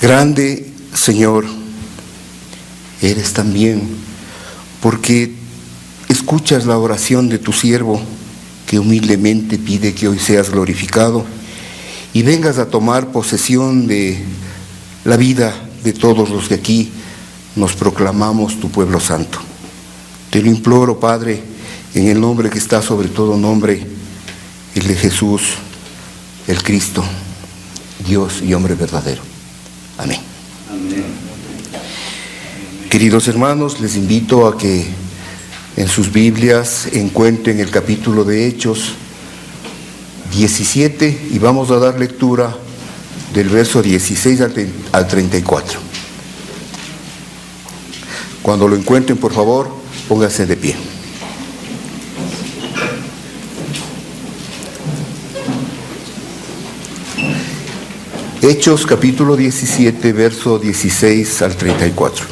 Grande, Señor, eres también, porque escuchas la oración de tu siervo, que humildemente pide que hoy seas glorificado y vengas a tomar posesión de la vida de todos los que aquí nos proclamamos tu pueblo santo. Te lo imploro, Padre, en el nombre que está sobre todo nombre, el de Jesús, el Cristo, Dios y hombre verdadero. Amén. Amén. Queridos hermanos, les invito a que en sus Biblias encuentren el capítulo de Hechos 17 y vamos a dar lectura del verso 16 al 34. Cuando lo encuentren, por favor, pónganse de pie. Hechos capítulo 17, verso 16 al 34.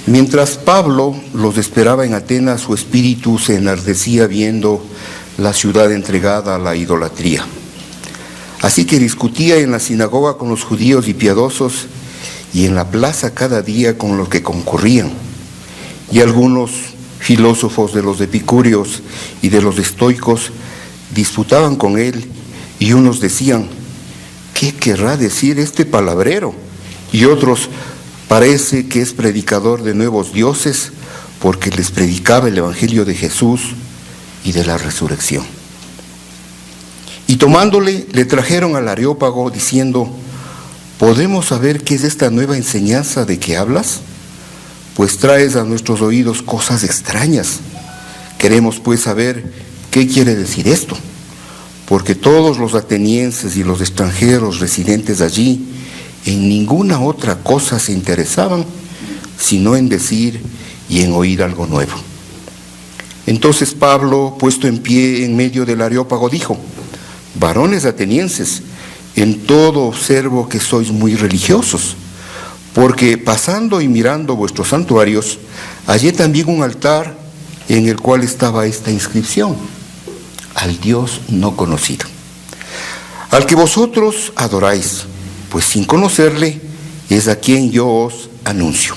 Mientras Pablo los esperaba en Atenas, su espíritu se enardecía viendo la ciudad entregada a la idolatría. Así que discutía en la sinagoga con los judíos y piadosos, y en la plaza cada día con los que concurrían. Y algunos filósofos de los epicúreos y de los estoicos disputaban con él, y unos decían: ¿qué querrá decir este palabrero? Y otros: parece que es predicador de nuevos dioses, porque les predicaba el evangelio de Jesús y de la resurrección. Y tomándole, le trajeron al Areópago, diciendo: ¿podemos saber qué es esta nueva enseñanza de que hablas? Pues traes a nuestros oídos cosas extrañas. Queremos pues saber qué quiere decir esto, porque todos los atenienses y los extranjeros residentes allí en ninguna otra cosa se interesaban, sino en decir y en oír algo nuevo. Entonces Pablo, puesto en pie en medio del Areópago, dijo: varones atenienses, en todo observo que sois muy religiosos, porque pasando y mirando vuestros santuarios, hallé también un altar en el cual estaba esta inscripción: al Dios no conocido, al que vosotros adoráis, pues sin conocerle es a quien yo os anuncio.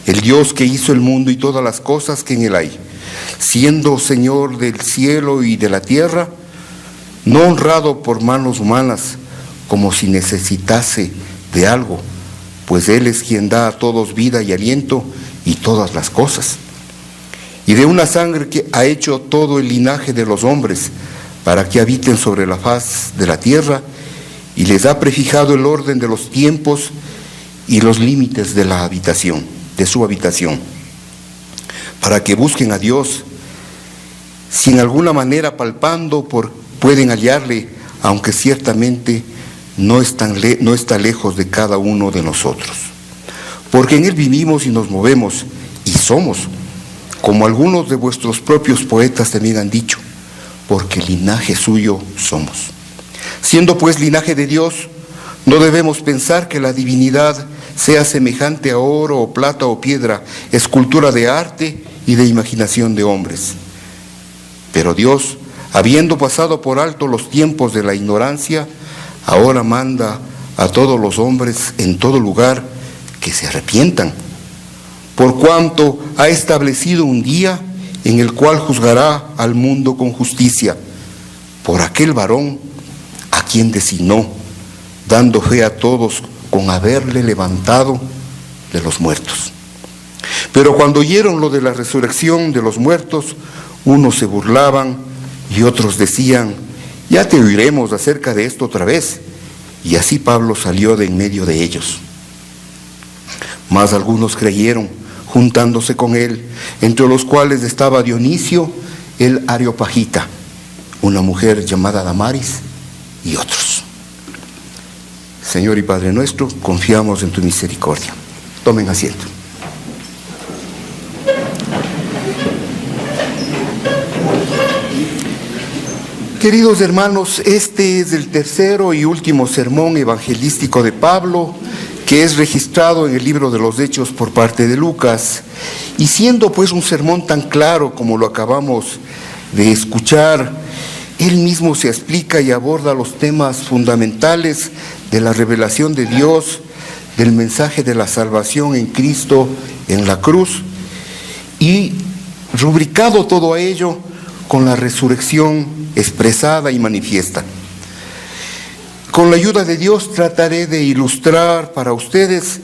El Dios que hizo el mundo y todas las cosas que en él hay, siendo Señor del cielo y de la tierra, no honrado por manos humanas como si necesitase de algo, pues Él es quien da a todos vida y aliento y todas las cosas. Y de una sangre que ha hecho todo el linaje de los hombres, para que habiten sobre la faz de la tierra, y les ha prefijado el orden de los tiempos y los límites de la habitación, de su habitación, para que busquen a Dios, si en alguna manera palpando pueden hallarle, aunque ciertamente no está lejos de cada uno de nosotros. Porque en Él vivimos y nos movemos y somos, como algunos de vuestros propios poetas también han dicho, porque linaje suyo somos. Siendo pues linaje de Dios, no debemos pensar que la divinidad sea semejante a oro o plata o piedra, escultura de arte y de imaginación de hombres. Pero Dios, habiendo pasado por alto los tiempos de la ignorancia, ahora manda a todos los hombres en todo lugar que se arrepientan, por cuanto ha establecido un día en el cual juzgará al mundo con justicia, por aquel varón a quien designó, dando fe a todos con haberle levantado de los muertos. Pero cuando oyeron lo de la resurrección de los muertos, unos se burlaban y otros decían: ya te oiremos acerca de esto otra vez. Y así Pablo salió de en medio de ellos. Mas algunos creyeron, juntándose con él, entre los cuales estaba Dionisio el Areopagita, una mujer llamada Damaris, y otros. Señor y Padre nuestro, confiamos en tu misericordia. Tomen asiento. Queridos hermanos, este es el tercero y último sermón evangelístico de Pablo, que es registrado en el libro de los Hechos por parte de Lucas. Y siendo pues un sermón tan claro como lo acabamos de escuchar, él mismo se explica y aborda los temas fundamentales de la revelación de Dios, del mensaje de la salvación en Cristo en la cruz, y rubricado todo ello con la resurrección expresada y manifiesta. Con la ayuda de Dios trataré de ilustrar para ustedes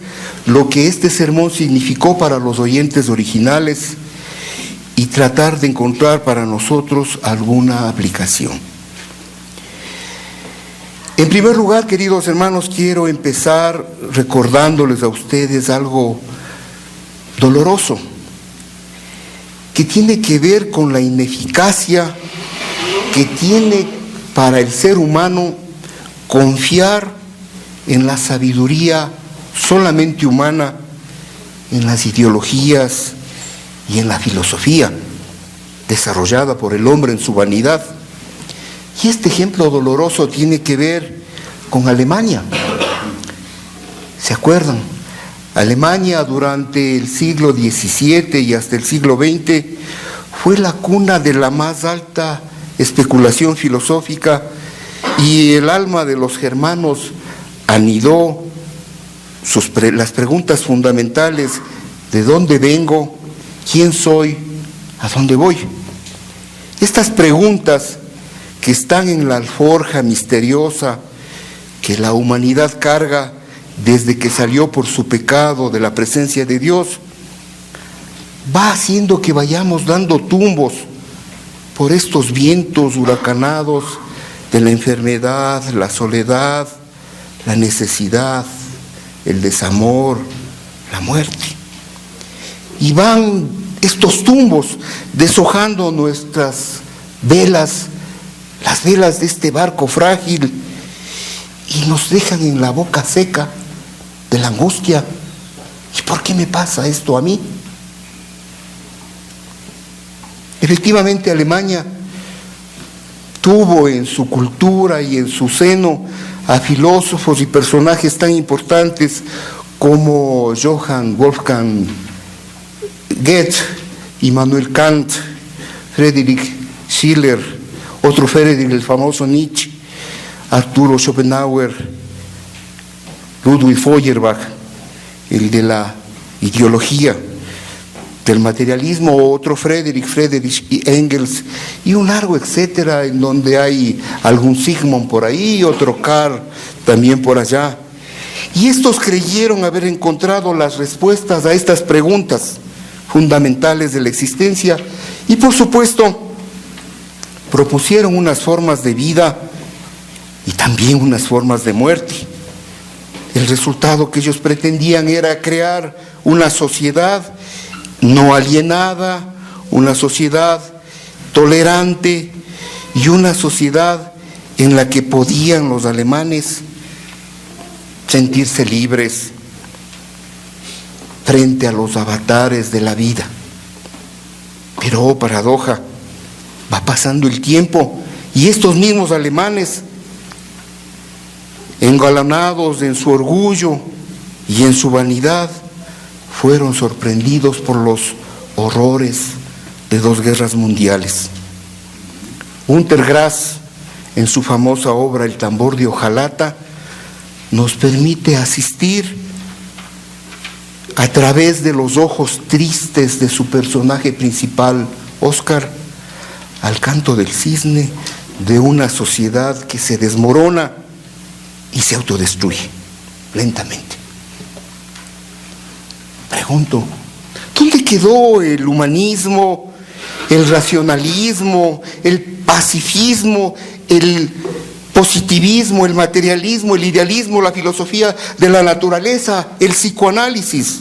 lo que este sermón significó para los oyentes originales y tratar de encontrar para nosotros alguna aplicación. En primer lugar, queridos hermanos, quiero empezar recordándoles a ustedes algo doloroso que tiene que ver con la ineficacia que tiene para el ser humano confiar en la sabiduría solamente humana, en las ideologías y en la filosofía desarrollada por el hombre en su vanidad. Y este ejemplo doloroso tiene que ver con Alemania. ¿Se acuerdan? Alemania durante el siglo XVII y hasta el siglo XX fue la cuna de la más alta especulación filosófica, y el alma de los germanos anidó las preguntas fundamentales: ¿de dónde vengo? ¿Quién soy? ¿A dónde voy? Estas preguntas que están en la alforja misteriosa que la humanidad carga desde que salió por su pecado de la presencia de Dios, va haciendo que vayamos dando tumbos por estos vientos huracanados de la enfermedad, la soledad, la necesidad, el desamor, la muerte. Y van estos tumbos deshojando nuestras velas, las velas de este barco frágil, y nos dejan en la boca seca de la angustia. ¿Y por qué me pasa esto a mí? Efectivamente, Alemania tuvo en su cultura y en su seno a filósofos y personajes tan importantes como Johann Wolfgang Goethe, Immanuel Kant, Friedrich Schiller, otro Friedrich, el famoso Nietzsche, Arturo Schopenhauer, Ludwig Feuerbach, el de la ideología del materialismo, otro Friedrich y Engels, y un largo etcétera, en donde hay algún Sigmund por ahí, otro Karl también por allá. Y estos creyeron haber encontrado las respuestas a estas preguntas fundamentales de la existencia, y por supuesto propusieron unas formas de vida y también unas formas de muerte. El resultado que ellos pretendían era crear una sociedad no alienada, una sociedad tolerante y una sociedad en la que podían los alemanes sentirse libres frente a los avatares de la vida. Pero, oh paradoja, va pasando el tiempo y estos mismos alemanes, engalanados en su orgullo y en su vanidad, fueron sorprendidos por los horrores de 2 guerras mundiales. Günter Grass, en su famosa obra El tambor de hojalata, nos permite asistir a través de los ojos tristes de su personaje principal, Oscar, al canto del cisne de una sociedad que se desmorona y se autodestruye lentamente. Pregunto, ¿dónde quedó el humanismo, el racionalismo, el pacifismo, el positivismo, el materialismo, el idealismo, la filosofía de la naturaleza, el psicoanálisis?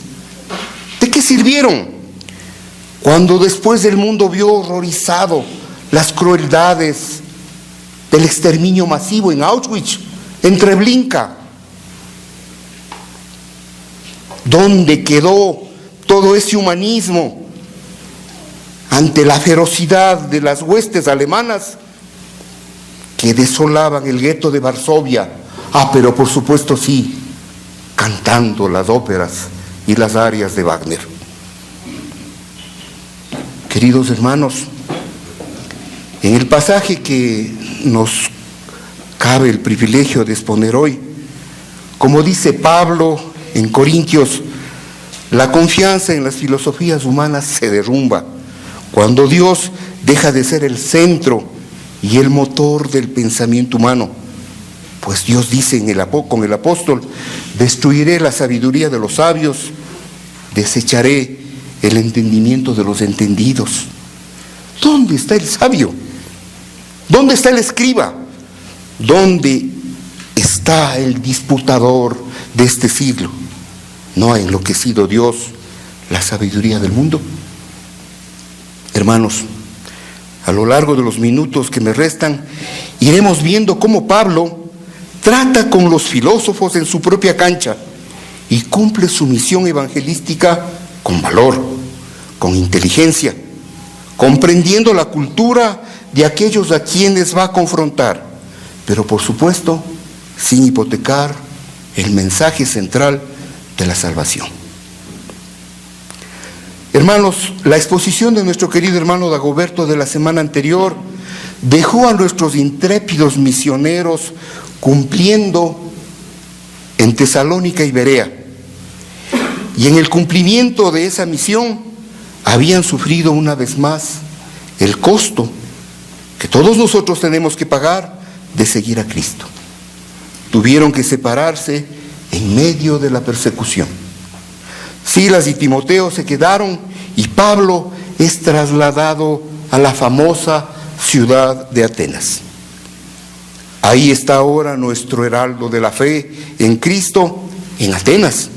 ¿De qué sirvieron cuando después el mundo vio horrorizado las crueldades del exterminio masivo en Auschwitz, en Treblinka? ¿Dónde quedó todo ese humanismo ante la ferocidad de las huestes alemanas que desolaban el gueto de Varsovia? Pero por supuesto sí, cantando las óperas y las arias de Wagner. Queridos hermanos, en el pasaje que nos cabe el privilegio de exponer hoy, Como dice Pablo en Corintios, la confianza en las filosofías humanas se derrumba cuando Dios deja de ser el centro y el motor del pensamiento humano. Pues Dios dice con el apóstol: destruiré la sabiduría de los sabios, desecharé el entendimiento de los entendidos. ¿Dónde está el sabio? ¿Dónde está el escriba? ¿Dónde está el disputador de este siglo? ¿No ha enloquecido Dios la sabiduría del mundo? Hermanos, a lo largo de los minutos que me restan, iremos viendo cómo Pablo trata con los filósofos en su propia cancha y cumple su misión evangelística con valor, con inteligencia, comprendiendo la cultura de aquellos a quienes va a confrontar, pero por supuesto sin hipotecar el mensaje central de la salvación. Hermanos, la exposición de nuestro querido hermano Dagoberto de la semana anterior dejó a nuestros intrépidos misioneros cumpliendo en Tesalónica y Berea, y en el cumplimiento de esa misión habían sufrido una vez más el costo que todos nosotros tenemos que pagar de seguir a Cristo. Tuvieron que separarse en medio de la persecución. Silas y Timoteo se quedaron y Pablo es trasladado a la famosa ciudad de Atenas. Ahí está ahora nuestro heraldo de la fe en Cristo, en Atenas,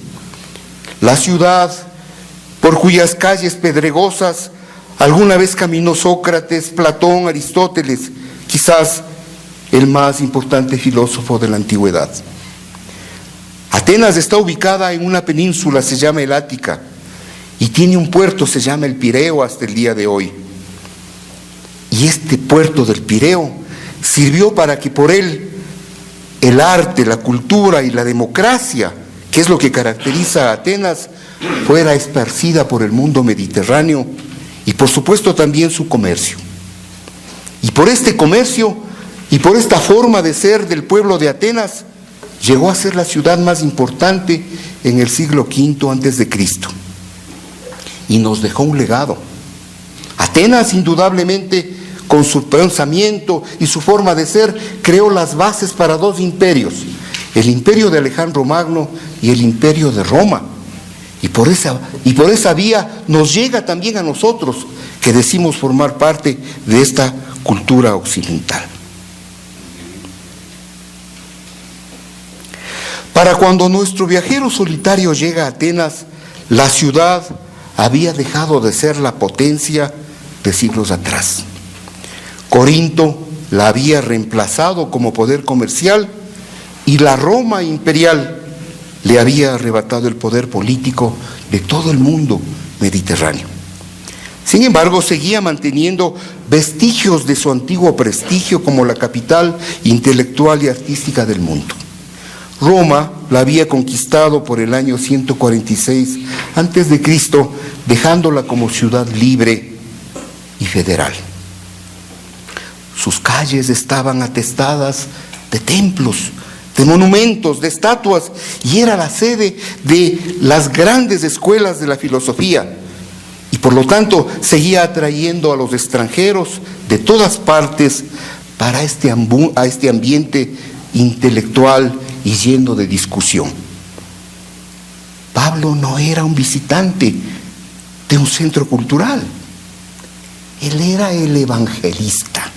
la ciudad por cuyas calles pedregosas alguna vez caminó Sócrates, Platón, Aristóteles, quizás el más importante filósofo de la antigüedad. Atenas está ubicada en una península, se llama el Ática, y tiene un puerto, se llama el Pireo hasta el día de hoy. Y este puerto del Pireo sirvió para que por él el arte, la cultura y la democracia, que es lo que caracteriza a Atenas, fuera esparcida por el mundo mediterráneo y por supuesto también su comercio. Y por este comercio y por esta forma de ser del pueblo de Atenas, llegó a ser la ciudad más importante en el siglo V antes de Cristo. Y nos dejó un legado. Atenas, indudablemente, con su pensamiento y su forma de ser, creó las bases para dos imperios: el imperio de Alejandro Magno y el imperio de Roma. Y por esa vía nos llega también a nosotros, que decimos formar parte de esta cultura occidental. Para cuando nuestro viajero solitario llega a Atenas, la ciudad había dejado de ser la potencia de siglos atrás. Corinto la había reemplazado como poder comercial y la Roma imperial le había arrebatado el poder político de todo el mundo mediterráneo. Sin embargo, seguía manteniendo vestigios de su antiguo prestigio como la capital intelectual y artística del mundo. Roma la había conquistado por el año 146 a.C., dejándola como ciudad libre y federal. Sus calles estaban atestadas de templos, de monumentos, de estatuas, y era la sede de las grandes escuelas de la filosofía. Y por lo tanto seguía atrayendo a los extranjeros de todas partes para este ambiente intelectual y lleno de discusión. Pablo no era un visitante de un centro cultural. Él era el evangelista,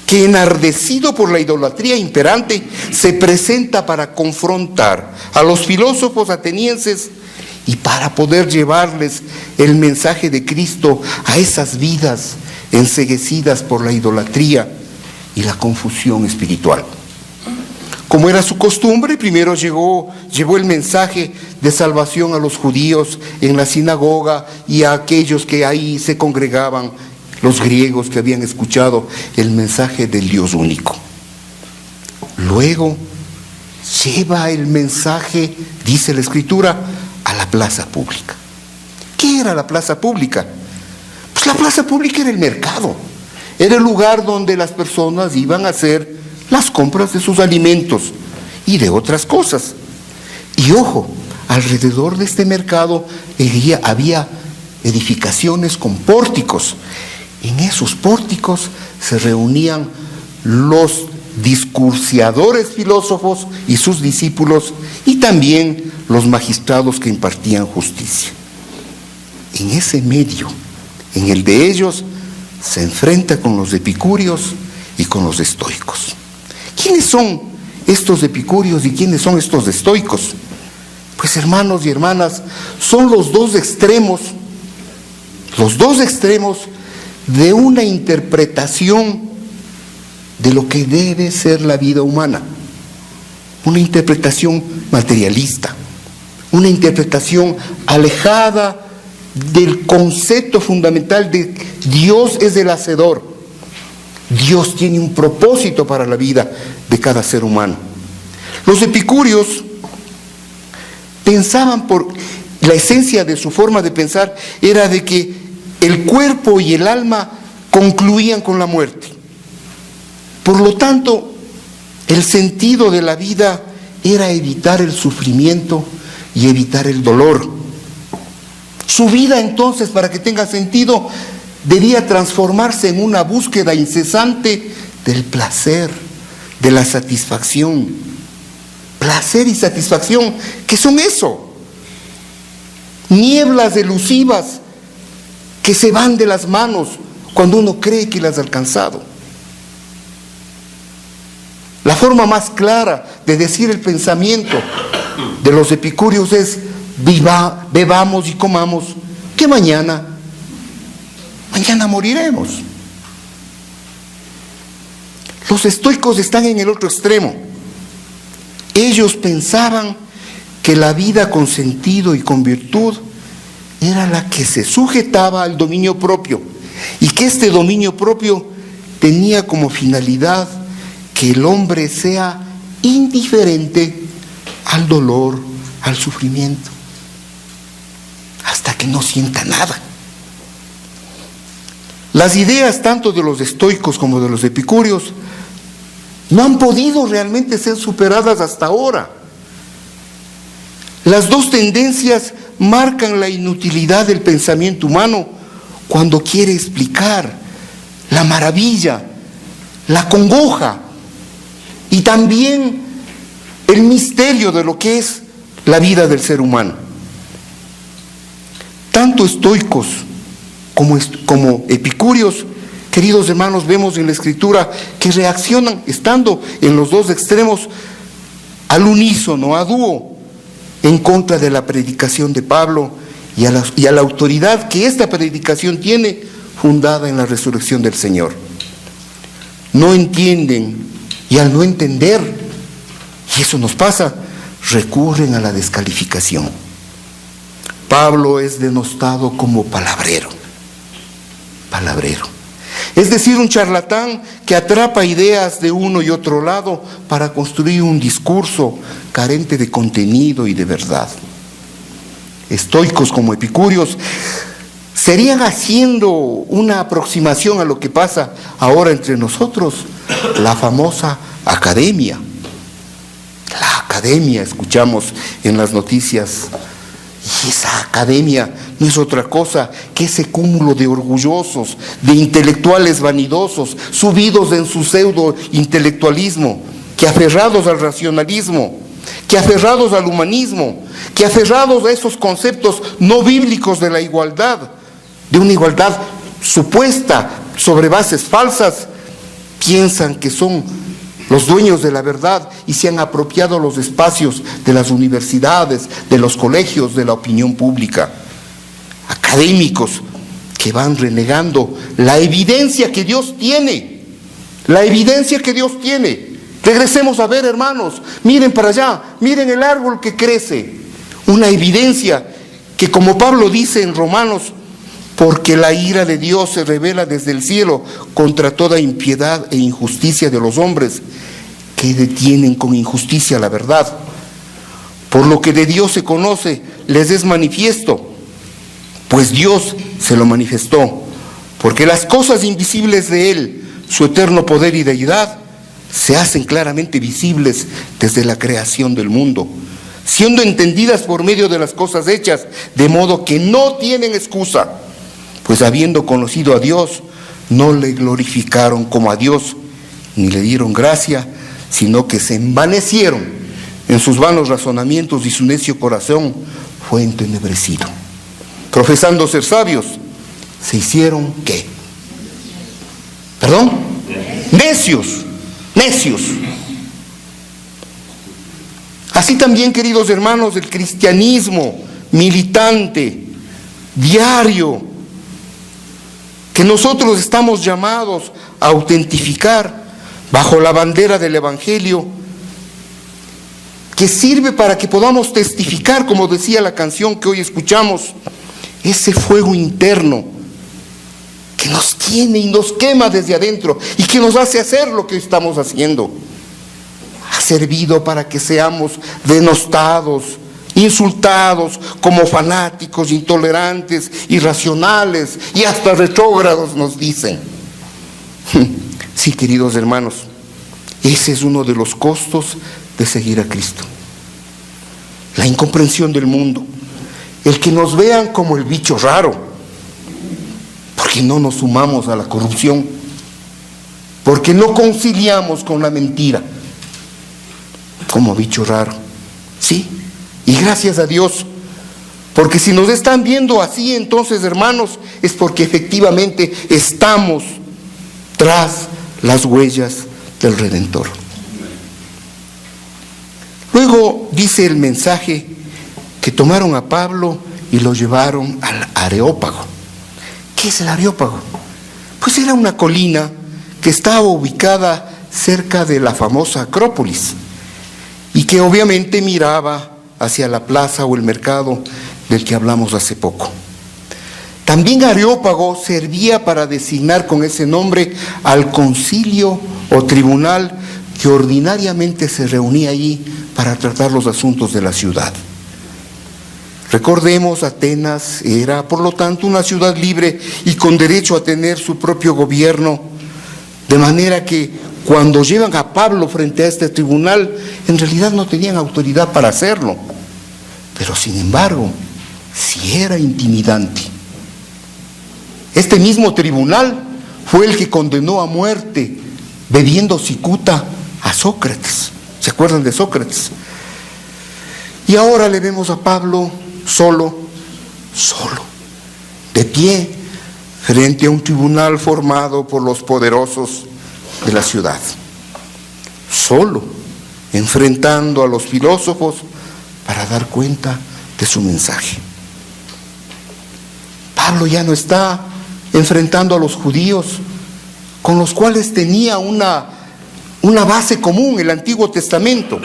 que enardecido por la idolatría imperante se presenta para confrontar a los filósofos atenienses y para poder llevarles el mensaje de Cristo a esas vidas enceguecidas por la idolatría y la confusión espiritual. Como era su costumbre, primero llevó el mensaje de salvación a los judíos en la sinagoga y a aquellos que ahí se congregaban, los griegos que habían escuchado el mensaje del Dios único. Luego lleva el mensaje, dice la Escritura, a la plaza pública. ¿Qué era la plaza pública? Pues la plaza pública era el mercado, era el lugar donde las personas iban a hacer las compras de sus alimentos y de otras cosas. Y ojo, alrededor de este mercado había edificaciones con pórticos. En esos pórticos se reunían los discursiadores filósofos y sus discípulos, y también los magistrados que impartían justicia. En ese medio, en el de ellos, se enfrenta con los epicúreos y con los estoicos. ¿Quiénes son estos epicúreos y quiénes son estos estoicos? Pues, hermanos y hermanas, son los dos extremos de una interpretación de lo que debe ser la vida humana. Una interpretación materialista, una interpretación alejada del concepto fundamental de Dios es el hacedor. Dios tiene un propósito para la vida de cada ser humano. Los epicúreos pensaban, por la esencia de su forma de pensar era de que el cuerpo y el alma concluían con la muerte. Por lo tanto, el sentido de la vida era evitar el sufrimiento y evitar el dolor. Su vida, entonces, para que tenga sentido, debía transformarse en una búsqueda incesante del placer, de la satisfacción. Placer y satisfacción, ¿qué son eso? Nieblas elusivas que se van de las manos cuando uno cree que las ha alcanzado. La forma más clara de decir el pensamiento de los epicúreos es: bebamos y comamos, que mañana moriremos. Los estoicos están en el otro extremo. Ellos pensaban que la vida con sentido y con virtud era la que se sujetaba al dominio propio, y que este dominio propio tenía como finalidad que el hombre sea indiferente al dolor, al sufrimiento, hasta que no sienta nada. Las ideas tanto de los estoicos como de los epicúreos no han podido realmente ser superadas hasta ahora. Las dos tendencias marcan la inutilidad del pensamiento humano cuando quiere explicar la maravilla, la congoja y también el misterio de lo que es la vida del ser humano. Tanto estoicos como epicúreos, queridos hermanos, vemos en la Escritura que reaccionan, estando en los dos extremos, al unísono, a dúo, en contra de la predicación de Pablo y a la autoridad que esta predicación tiene, fundada en la resurrección del Señor. No entienden, y al no entender, y eso nos pasa, recurren a la descalificación. Pablo es denostado como palabrero. Es decir, un charlatán que atrapa ideas de uno y otro lado para construir un discurso carente de contenido y de verdad. Estoicos como epicúreos serían haciendo una aproximación a lo que pasa ahora entre nosotros, la famosa academia. La academia, escuchamos en las noticias. Y esa academia no es otra cosa que ese cúmulo de orgullosos, de intelectuales vanidosos, subidos en su pseudo intelectualismo, que aferrados al racionalismo, que aferrados al humanismo, que aferrados a esos conceptos no bíblicos de la igualdad, de una igualdad supuesta sobre bases falsas, piensan que son los dueños de la verdad y se han apropiado los espacios de las universidades, de los colegios, de la opinión pública. Académicos que van renegando la evidencia que Dios tiene. La evidencia que Dios tiene. Regresemos a ver, hermanos, miren para allá, miren el árbol que crece. Una evidencia que, como Pablo dice en Romanos, porque la ira de Dios se revela desde el cielo contra toda impiedad e injusticia de los hombres que detienen con injusticia la verdad. Por lo que de Dios se conoce, les es manifiesto, pues Dios se lo manifestó, porque las cosas invisibles de Él, su eterno poder y deidad, se hacen claramente visibles desde la creación del mundo, siendo entendidas por medio de las cosas hechas, de modo que no tienen excusa, pues habiendo conocido a Dios, no le glorificaron como a Dios, ni le dieron gracia, sino que se envanecieron en sus vanos razonamientos y su necio corazón fue entenebrecido. Profesando ser sabios, se hicieron ¿qué? ¿Perdón? Necios. Así también, queridos hermanos, el cristianismo militante, diario, que nosotros estamos llamados a autentificar bajo la bandera del Evangelio, que sirve para que podamos testificar, como decía la canción que hoy escuchamos, ese fuego interno que nos tiene y nos quema desde adentro y que nos hace hacer lo que estamos haciendo. Ha servido para que seamos denostados, insultados como fanáticos, intolerantes, irracionales y hasta retrógrados, nos dicen. Sí, queridos hermanos, ese es uno de los costos de seguir a Cristo. La incomprensión del mundo, el que nos vean como el bicho raro, porque no nos sumamos a la corrupción, porque no conciliamos con la mentira, como bicho raro, ¿sí? Y gracias a Dios, porque si nos están viendo así, entonces, hermanos, es porque efectivamente estamos tras las huellas del Redentor. Luego dice el mensaje que tomaron a Pablo y lo llevaron al Areópago. ¿Qué es el Areópago? Pues era una colina que estaba ubicada cerca de la famosa Acrópolis y que obviamente miraba hacia la plaza o el mercado del que hablamos hace poco. También Areópago servía para designar con ese nombre al concilio o tribunal que ordinariamente se reunía allí para tratar los asuntos de la ciudad. Recordemos, Atenas era por lo tanto una ciudad libre y con derecho a tener su propio gobierno, de manera que cuando llevan a Pablo frente a este tribunal, en realidad no tenían autoridad para hacerlo, pero sin embargo, sí era intimidante. Este mismo tribunal fue el que condenó a muerte, bebiendo cicuta, a Sócrates. ¿Se acuerdan de Sócrates? Y ahora le vemos a Pablo solo, de pie, frente a un tribunal formado por los poderosos de la ciudad. Solo, enfrentando a los filósofos para dar cuenta de su mensaje. Pablo ya no está enfrentando a los judíos, con los cuales tenía una base común, el Antiguo Testamento.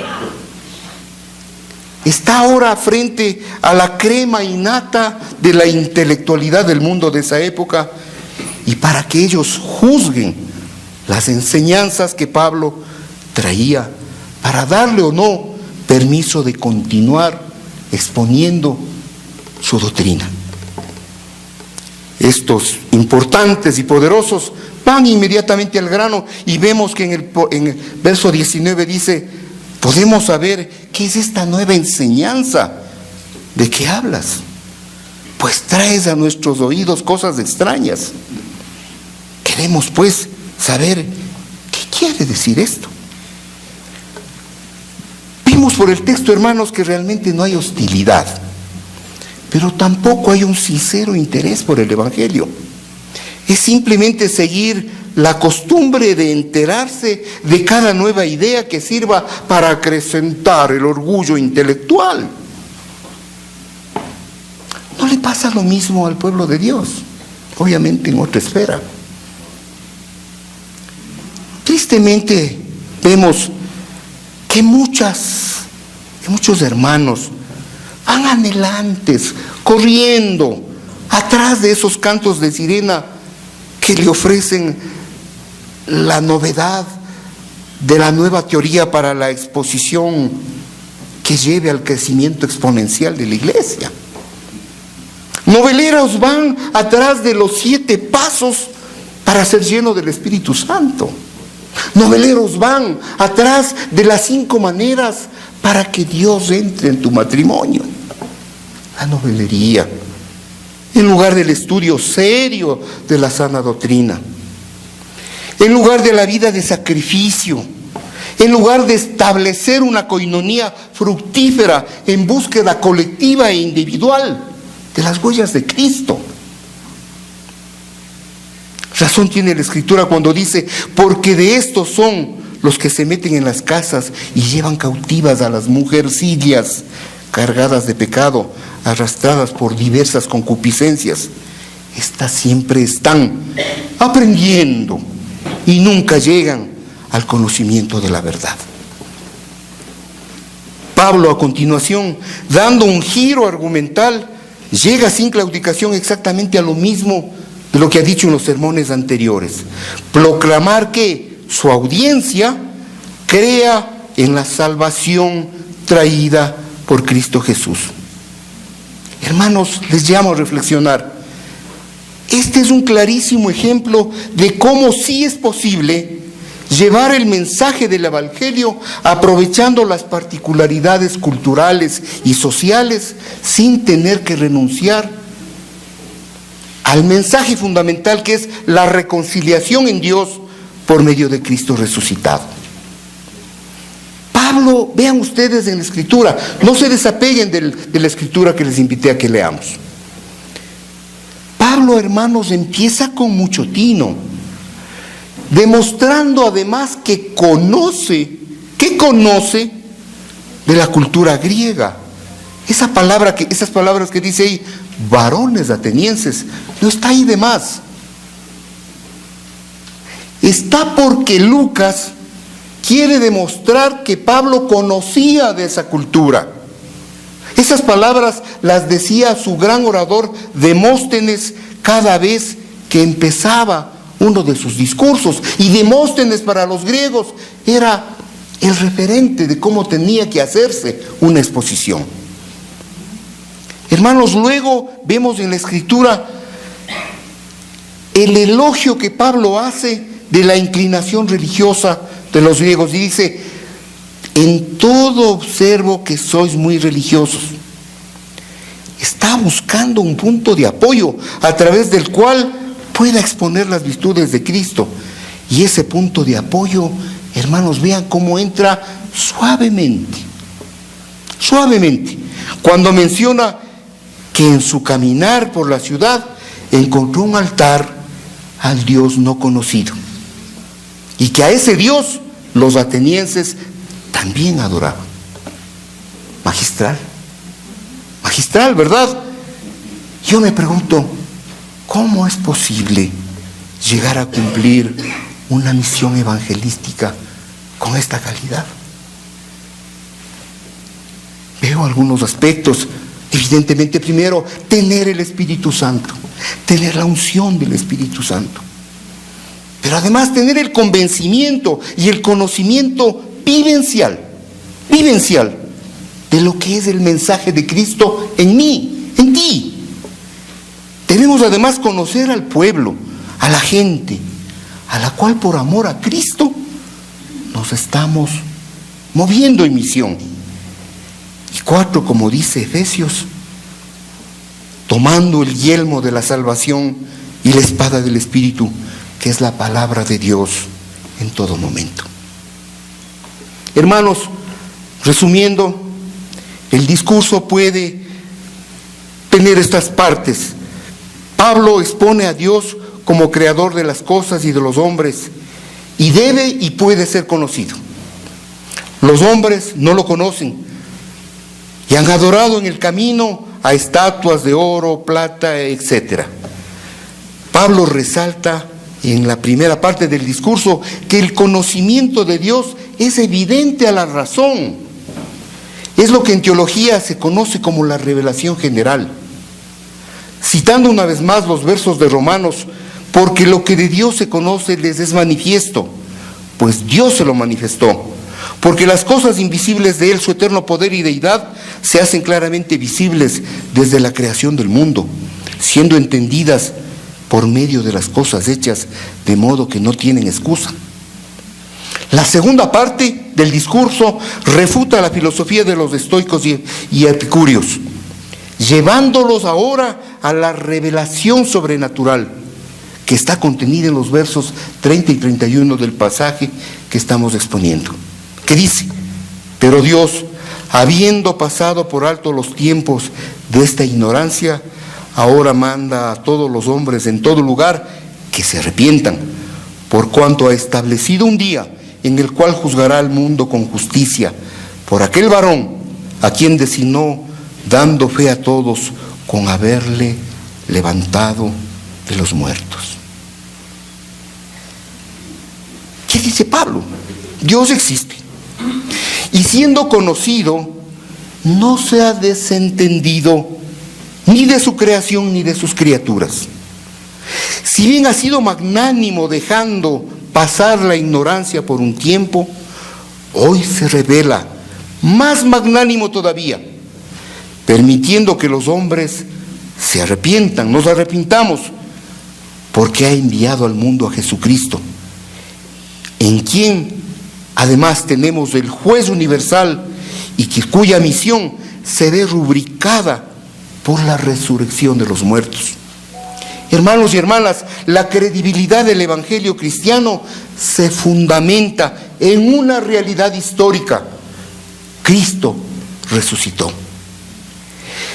Está ahora frente a la crema innata de la intelectualidad del mundo de esa época, y para que ellos juzguen las enseñanzas que Pablo traía, para darle o no permiso de continuar exponiendo su doctrina. Estos importantes y poderosos van inmediatamente al grano, y vemos que en el verso 19 dice: podemos saber qué es esta nueva enseñanza de que hablas, pues traes a nuestros oídos cosas extrañas. Queremos pues saber qué quiere decir esto. Vimos por el texto, hermanos, que realmente no hay hostilidad, pero tampoco hay un sincero interés por el Evangelio. Es simplemente seguir la costumbre de enterarse de cada nueva idea que sirva para acrecentar el orgullo intelectual. ¿No le pasa lo mismo al pueblo de Dios? Obviamente en otra esfera. Tristemente vemos que muchos hermanos van anhelantes, corriendo atrás de esos cantos de sirena que le ofrecen la novedad de la nueva teoría para la exposición que lleve al crecimiento exponencial de la iglesia. Noveleros van atrás de los 7 pasos para ser lleno del Espíritu Santo. Noveleros van atrás de las 5 maneras para que Dios entre en tu matrimonio. La novelería, en lugar del estudio serio de la sana doctrina, en lugar de la vida de sacrificio, en lugar de establecer una coinonía fructífera en búsqueda colectiva e individual de las huellas de Cristo. Razón tiene la Escritura cuando dice: porque de estos son los que se meten en las casas y llevan cautivas a las mujercillas cargadas de pecado, arrastradas por diversas concupiscencias. Estas siempre están aprendiendo y nunca llegan al conocimiento de la verdad. Pablo, a continuación, dando un giro argumental, llega sin claudicación exactamente a lo mismo de lo que ha dicho en los sermones anteriores: proclamar que su audiencia crea en la salvación traída por Cristo Jesús. Hermanos, les llamo a reflexionar. Este es un clarísimo ejemplo de cómo sí es posible llevar el mensaje del Evangelio aprovechando las particularidades culturales y sociales sin tener que renunciar al mensaje fundamental, que es la reconciliación en Dios por medio de Cristo resucitado. Pablo, vean ustedes en la Escritura, no se desapeguen de la Escritura que les invité a que leamos. Pablo, hermanos, empieza con mucho tino, demostrando además que conoce de la cultura griega. Esas palabras que dice ahí, varones atenienses, no está ahí de más. Está porque Lucas quiere demostrar que Pablo conocía de esa cultura. Esas palabras las decía su gran orador Demóstenes cada vez que empezaba uno de sus discursos. Y Demóstenes para los griegos era el referente de cómo tenía que hacerse una exposición. Hermanos, luego vemos en la Escritura el elogio que Pablo hace de la inclinación religiosa de los griegos, y dice: en todo observo que sois muy religiosos. Está buscando un punto de apoyo a través del cual pueda exponer las virtudes de Cristo. Y ese punto de apoyo, hermanos, vean cómo entra suavemente. Cuando menciona que en su caminar por la ciudad encontró un altar al Dios no conocido, y que a ese Dios los atenienses también adoraban. Magistral, ¿verdad? Yo me pregunto, ¿cómo es posible llegar a cumplir una misión evangelística con esta calidad? Veo algunos aspectos. Evidentemente, primero, tener el Espíritu Santo, tener la unción del Espíritu Santo. Pero además tener el convencimiento y el conocimiento vivencial de lo que es el mensaje de Cristo en mí, en ti. Tenemos además conocer al pueblo, a la gente, a la cual por amor a Cristo nos estamos moviendo en misión. Y 4, como dice Efesios, tomando el yelmo de la salvación y la espada del Espíritu, que es la palabra de Dios en todo momento. Hermanos, resumiendo, el discurso puede tener estas partes. Pablo expone a Dios como creador de las cosas y de los hombres, y debe y puede ser conocido. Los hombres no lo conocen y han adorado en el camino a estatuas de oro, plata, etc. Pablo resalta en la primera parte del discurso que el conocimiento de Dios es evidente a la razón. Es lo que en teología se conoce como la revelación general. Citando una vez más los versos de Romanos: porque lo que de Dios se conoce les es manifiesto, pues Dios se lo manifestó. Porque las cosas invisibles de Él, su eterno poder y deidad, se hacen claramente visibles desde la creación del mundo, siendo entendidas por medio de las cosas hechas, de modo que no tienen excusa. La segunda parte del discurso refuta la filosofía de los estoicos y epicúreos, llevándolos ahora a la revelación sobrenatural que está contenida en los versos 30 y 31 del pasaje que estamos exponiendo, que dice: pero Dios, habiendo pasado por alto los tiempos de esta ignorancia, ahora manda a todos los hombres en todo lugar que se arrepientan, por cuanto ha establecido un día en el cual juzgará al mundo con justicia, por aquel varón a quien designó, dando fe a todos con haberle levantado de los muertos. ¿Qué dice Pablo? Dios existe. Y siendo conocido, no se ha desentendido ni de su creación ni de sus criaturas. Si bien ha sido magnánimo dejando pasar la ignorancia por un tiempo, hoy se revela más magnánimo todavía, permitiendo que los hombres se arrepientan, nos arrepintamos, porque ha enviado al mundo a Jesucristo, en quien además tenemos el juez universal y cuya misión se ve rubricada por la resurrección de los muertos. Hermanos y hermanas, la credibilidad del evangelio cristiano se fundamenta en una realidad histórica: Cristo resucitó.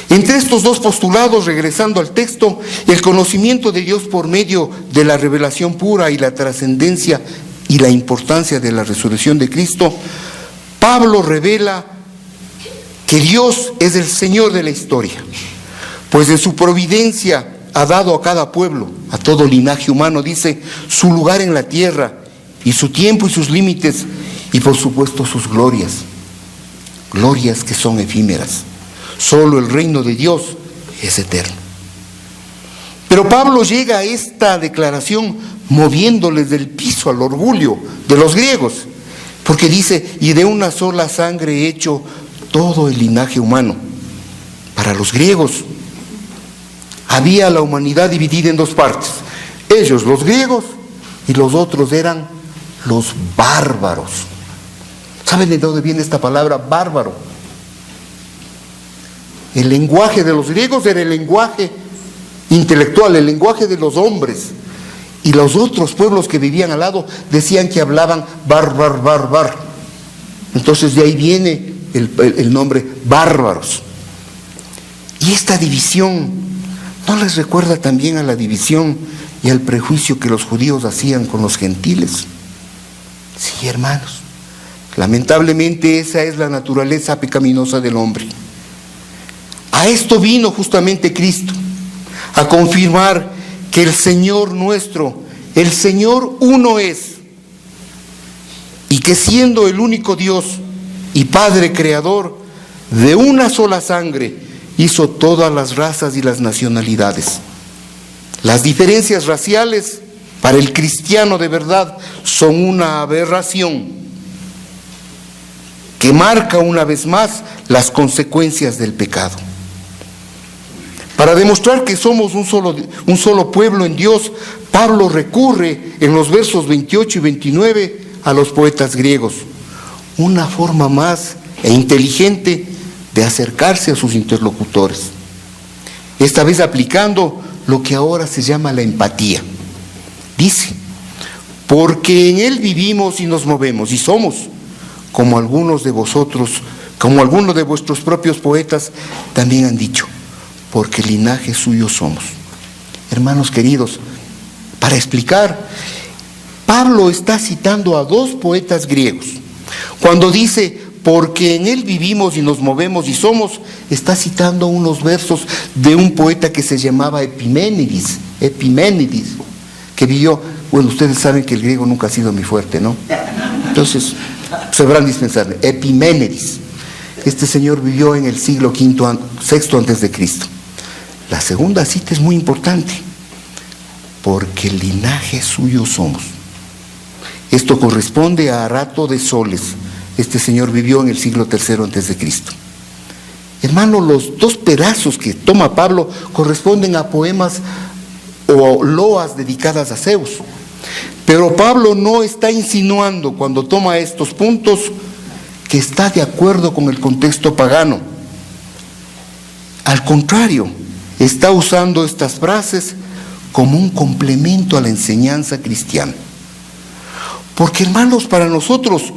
Entre estos dos postulados, regresando al texto, el conocimiento de Dios por medio de la revelación pura y la trascendencia y la importancia de la resurrección de Cristo, Pablo revela que Dios es el Señor de la historia, pues en su providencia ha dado a cada pueblo, a todo linaje humano, dice, su lugar en la tierra y su tiempo y sus límites y por supuesto sus glorias, glorias que son efímeras. Solo el reino de Dios es eterno. Pero Pablo llega a esta declaración moviéndoles del piso al orgullo de los griegos, porque dice: y de una sola sangre he hecho todo el linaje humano. Para los griegos había la humanidad dividida en dos partes: ellos, los griegos, y los otros eran los bárbaros. ¿Saben de dónde viene esta palabra bárbaro? El lenguaje de los griegos era el lenguaje intelectual, el lenguaje de los hombres, y los otros pueblos que vivían al lado decían que hablaban bar. Entonces de ahí viene el nombre bárbaros. Y esta división ¿no les recuerda también a la división y al prejuicio que los judíos hacían con los gentiles? Sí, hermanos, lamentablemente esa es la naturaleza pecaminosa del hombre. A esto vino justamente Cristo, a confirmar que el Señor nuestro, el Señor uno es, y que siendo el único Dios y Padre Creador, de una sola sangre hizo todas las razas y las nacionalidades. Las diferencias raciales para el cristiano de verdad son una aberración que marca una vez más las consecuencias del pecado. Para demostrar que somos un solo pueblo en Dios, Pablo recurre en los versos 28 y 29 a los poetas griegos, una forma más e inteligente de acercarse a sus interlocutores, esta vez aplicando lo que ahora se llama la empatía. Dice: porque en Él vivimos y nos movemos y somos, como algunos de vosotros, como algunos de vuestros propios poetas también han dicho, porque linaje suyo somos. Hermanos queridos, para explicar, Pablo está citando a dos poetas griegos. Cuando dice porque en Él vivimos y nos movemos y somos, está citando unos versos de un poeta que se llamaba Epiménides, que vivió, bueno, ustedes saben que el griego nunca ha sido mi fuerte, ¿no? Entonces, sabrán dispensarle. Epiménides. Este señor vivió en el siglo VI antes de Cristo. La segunda cita es muy importante, porque el linaje suyo somos. Esto corresponde a Arato de Soles. Este señor vivió en el siglo III antes de Cristo. Hermano, los dos pedazos que toma Pablo corresponden a poemas o loas dedicadas a Zeus. Pero Pablo no está insinuando cuando toma estos puntos que está de acuerdo con el contexto pagano. Al contrario, está usando estas frases como un complemento a la enseñanza cristiana. Porque, hermanos, para nosotros,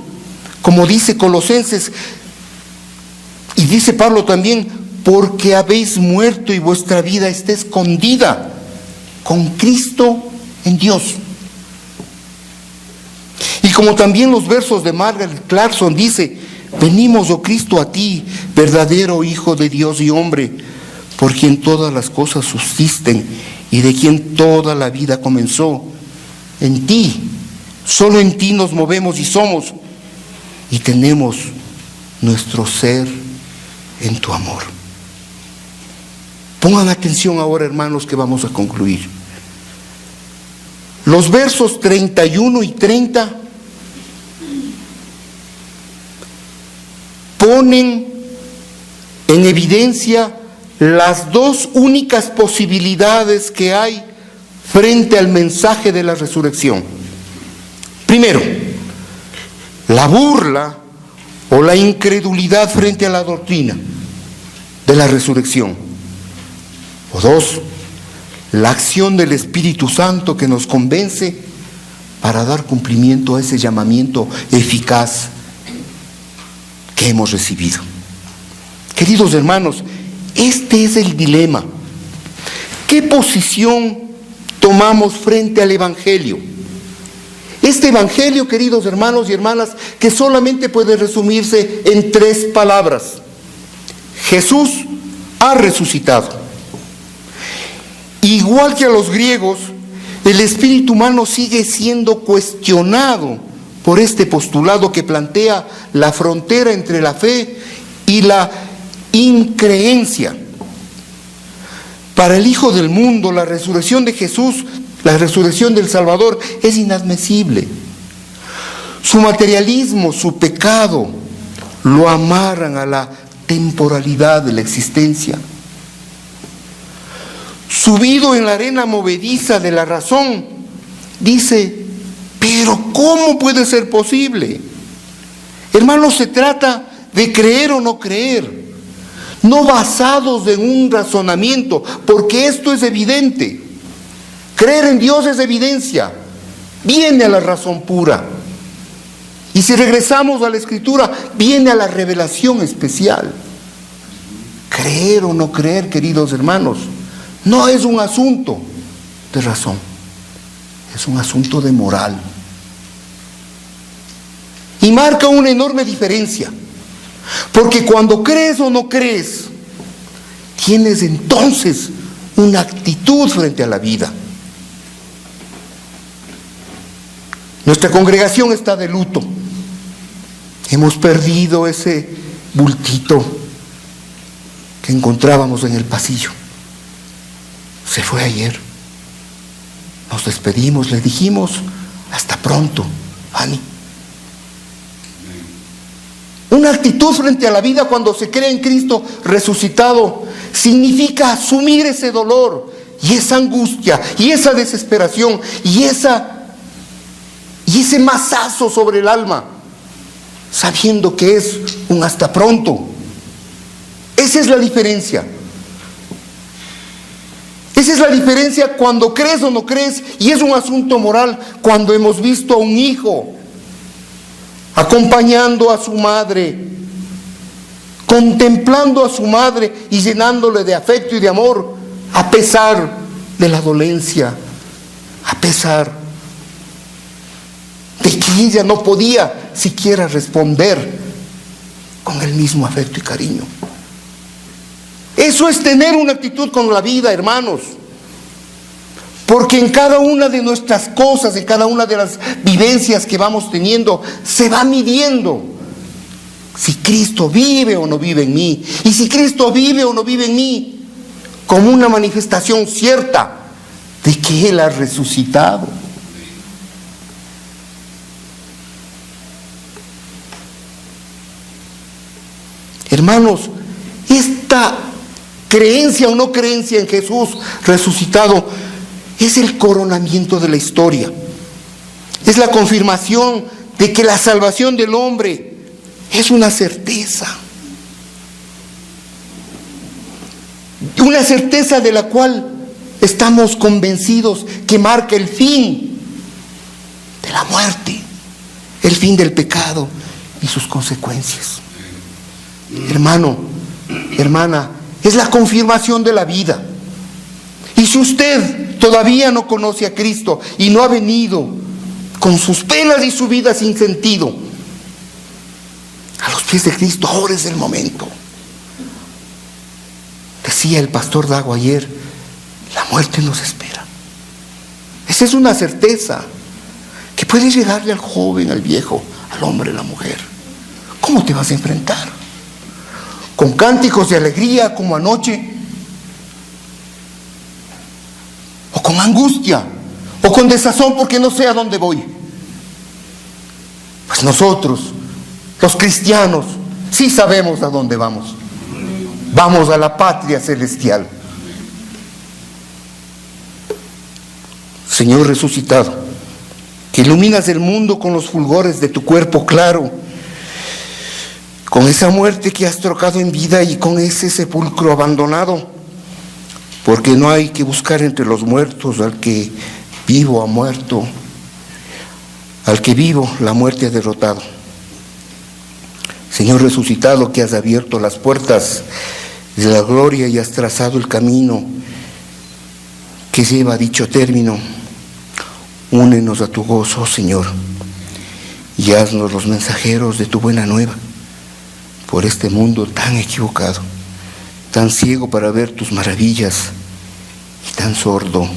como dice Colosenses, y dice Pablo también, porque habéis muerto y vuestra vida está escondida con Cristo en Dios. Y como también los versos de Margaret Clarkson dice, venimos, oh Cristo, a ti, verdadero Hijo de Dios y hombre, por quien todas las cosas subsisten y de quien toda la vida comenzó. En ti, solo en ti nos movemos y somos, y tenemos nuestro ser en tu amor. Pongan atención ahora, hermanos, que vamos a concluir. Los versos 31 y 30 ponen en evidencia las dos únicas posibilidades que hay frente al mensaje de la resurrección. Primero, la burla o la incredulidad frente a la doctrina de la resurrección. O dos, la acción del Espíritu Santo que nos convence para dar cumplimiento a ese llamamiento eficaz que hemos recibido. Queridos hermanos, este es el dilema. ¿Qué posición tomamos frente al Evangelio? Este Evangelio, queridos hermanos y hermanas, que solamente puede resumirse en 3 palabras. Jesús ha resucitado. Igual que a los griegos, el espíritu humano sigue siendo cuestionado por este postulado que plantea la frontera entre la fe y la increencia. Para el Hijo del Mundo, la resurrección de Jesús, la resurrección del Salvador, es inadmisible. Su materialismo, su pecado, lo amarran a la temporalidad de la existencia. Subido en la arena movediza de la razón, dice, pero ¿cómo puede ser posible? Hermanos, se trata de creer o no creer, no basados en un razonamiento, porque esto es evidente. Creer en Dios es evidencia, viene a la razón pura. Y si regresamos a la Escritura, viene a la revelación especial. Creer o no creer, queridos hermanos, no es un asunto de razón, es un asunto de moral. Y marca una enorme diferencia, porque cuando crees o no crees, tienes entonces una actitud frente a la vida. Nuestra congregación está de luto. Hemos perdido ese bultito que encontrábamos en el pasillo. Se fue ayer. Nos despedimos, le dijimos, hasta pronto, Ani. Una actitud frente a la vida cuando se cree en Cristo resucitado significa asumir ese dolor y esa angustia y esa desesperación y ese mazazo sobre el alma, sabiendo que es un hasta pronto. Esa es la diferencia. Esa es la diferencia cuando crees o no crees, y es un asunto moral cuando hemos visto a un hijo acompañando a su madre, contemplando a su madre y llenándole de afecto y de amor, a pesar de la dolencia, a pesar de que ella no podía siquiera responder con el mismo afecto y cariño. Eso es tener una actitud con la vida, hermanos. Porque en cada una de nuestras cosas, en cada una de las vivencias que vamos teniendo, se va midiendo si Cristo vive o no vive en mí. Y si Cristo vive o no vive en mí, como una manifestación cierta de que Él ha resucitado. Hermanos, esta creencia o no creencia en Jesús resucitado es el coronamiento de la historia. Es la confirmación de que la salvación del hombre es una certeza. Una certeza de la cual estamos convencidos que marca el fin de la muerte, el fin del pecado y sus consecuencias. Hermano, hermana, es la confirmación de la vida. Y si usted todavía no conoce a Cristo y no ha venido con sus penas y su vida sin sentido a los pies de Cristo, ahora es el momento. Decía el pastor Dago ayer, la muerte nos espera. Esa es una certeza que puede llegarle al joven, al viejo, al hombre, a la mujer. ¿Cómo te vas a enfrentar? ¿Con cánticos de alegría como anoche? ¿O con angustia? ¿O con desazón porque no sé a dónde voy? Pues nosotros, los cristianos, sí sabemos a dónde vamos. Vamos a la patria celestial. Señor resucitado, que iluminas el mundo con los fulgores de tu cuerpo claro, con esa muerte que has trocado en vida y con ese sepulcro abandonado, porque no hay que buscar entre los muertos al que vivo ha muerto, al que vivo la muerte ha derrotado. Señor resucitado, que has abierto las puertas de la gloria y has trazado el camino que lleva a dicho término, únenos a tu gozo, Señor, y haznos los mensajeros de tu buena nueva por este mundo tan equivocado, tan ciego para ver tus maravillas y tan sordo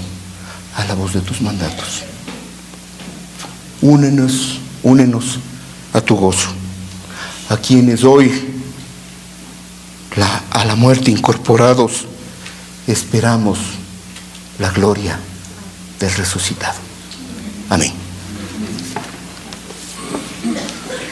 a la voz de tus mandatos. Únenos a tu gozo, a quienes hoy a la muerte incorporados esperamos la gloria del resucitado. Amén.